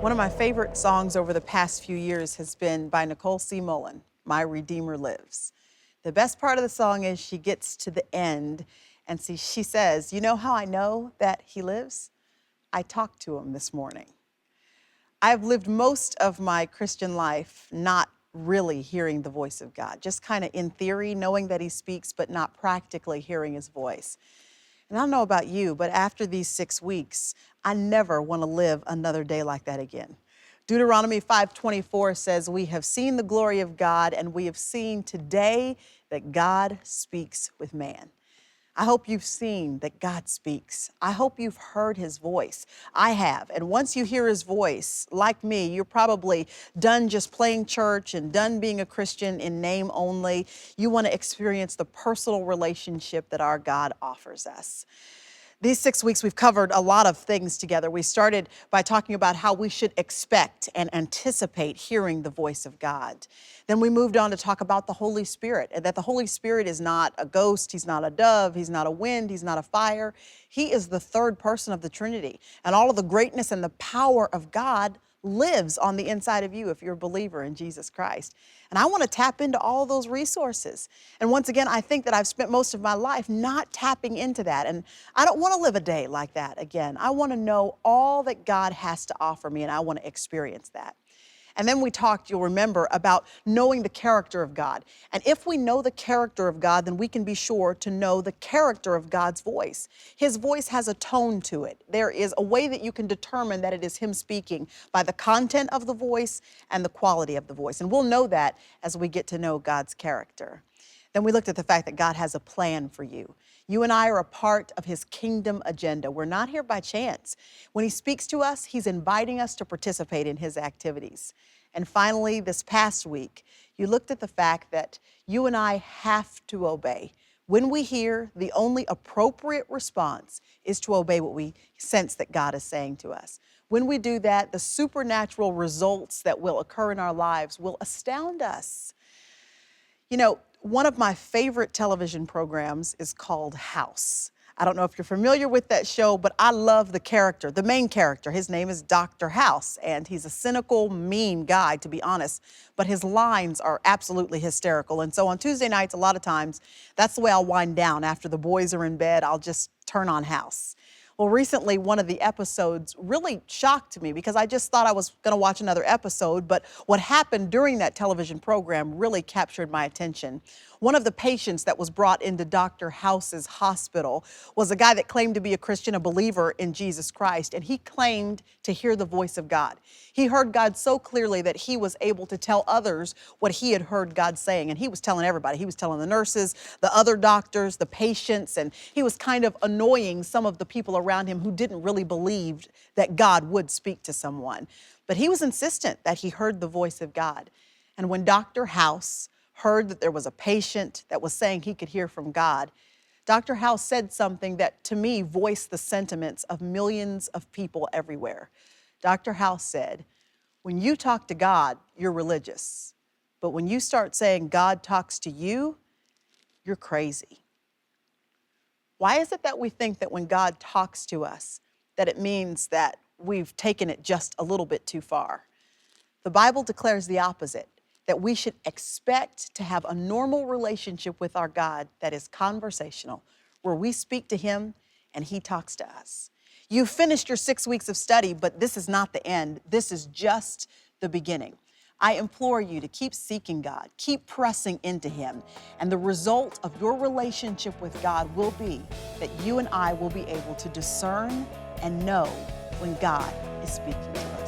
One of my favorite songs over the past few years has been by Nicole C. Mullen, My Redeemer Lives. The best part of the song is she gets to the end and she says, "You know how I know that he lives? I talked to him this morning." I've lived most of my Christian life not really hearing the voice of God, just kind of in theory, knowing that he speaks, but not practically hearing his voice. And I don't know about you, but after these 6 weeks, I never want to live another day like that again. Deuteronomy 5:24 says, "We have seen the glory of God, and we have seen today that God speaks with man." I hope you've seen that God speaks. I hope you've heard his voice. I have. And once you hear his voice, like me, you're probably done just playing church and done being a Christian in name only. You want to experience the personal relationship that our God offers us. These 6 weeks, we've covered a lot of things together. We started by talking about how we should expect and anticipate hearing the voice of God. Then we moved on to talk about the Holy Spirit, and that the Holy Spirit is not a ghost, he's not a dove, he's not a wind, he's not a fire. He is the third person of the Trinity, and all of the greatness and the power of God lives on the inside of you if you're a believer in Jesus Christ. And I want to tap into all those resources. And once again, I think that I've spent most of my life not tapping into that. And I don't want to live a day like that again. I want to know all that God has to offer me, and I want to experience that. And then we talked, you'll remember, about knowing the character of God. And if we know the character of God, then we can be sure to know the character of God's voice. His voice has a tone to it. There is a way that you can determine that it is him speaking by the content of the voice and the quality of the voice. And we'll know that as we get to know God's character. Then we looked at the fact that God has a plan for you. You and I are a part of his kingdom agenda. We're not here by chance. When he speaks to us, he's inviting us to participate in his activities. And finally, this past week, you looked at the fact that you and I have to obey. When we hear, the only appropriate response is to obey what we sense that God is saying to us. When we do that, the supernatural results that will occur in our lives will astound us. You know, one of my favorite television programs is called House. I don't know if you're familiar with that show, but I love the character, the main character. His name is Dr. House, and he's a cynical, mean guy, to be honest, but his lines are absolutely hysterical. And so on Tuesday nights, a lot of times, that's the way I'll wind down. After the boys are in bed, I'll just turn on House. Well, recently, one of the episodes really shocked me because I just thought I was going to watch another episode, but what happened during that television program really captured my attention. One of the patients that was brought into Dr. House's hospital was a guy that claimed to be a Christian, a believer in Jesus Christ, and he claimed to hear the voice of God. He heard God so clearly that he was able to tell others what he had heard God saying, and he was telling everybody. He was telling the nurses, the other doctors, the patients, and he was kind of annoying some of the people around him who didn't really believe that God would speak to someone. But he was insistent that he heard the voice of God. And when Dr. House heard that there was a patient that was saying he could hear from God, Dr. House said something that to me voiced the sentiments of millions of people everywhere. Dr. House said, "When you talk to God, you're religious. But when you start saying God talks to you, you're crazy." Why is it that we think that when God talks to us, that it means that we've taken it just a little bit too far? The Bible declares the opposite, that we should expect to have a normal relationship with our God that is conversational, where we speak to him and he talks to us. You finished your 6 weeks of study, but this is not the end. This is just the beginning. I implore you to keep seeking God, keep pressing into him, and the result of your relationship with God will be that you and I will be able to discern and know when God is speaking to us.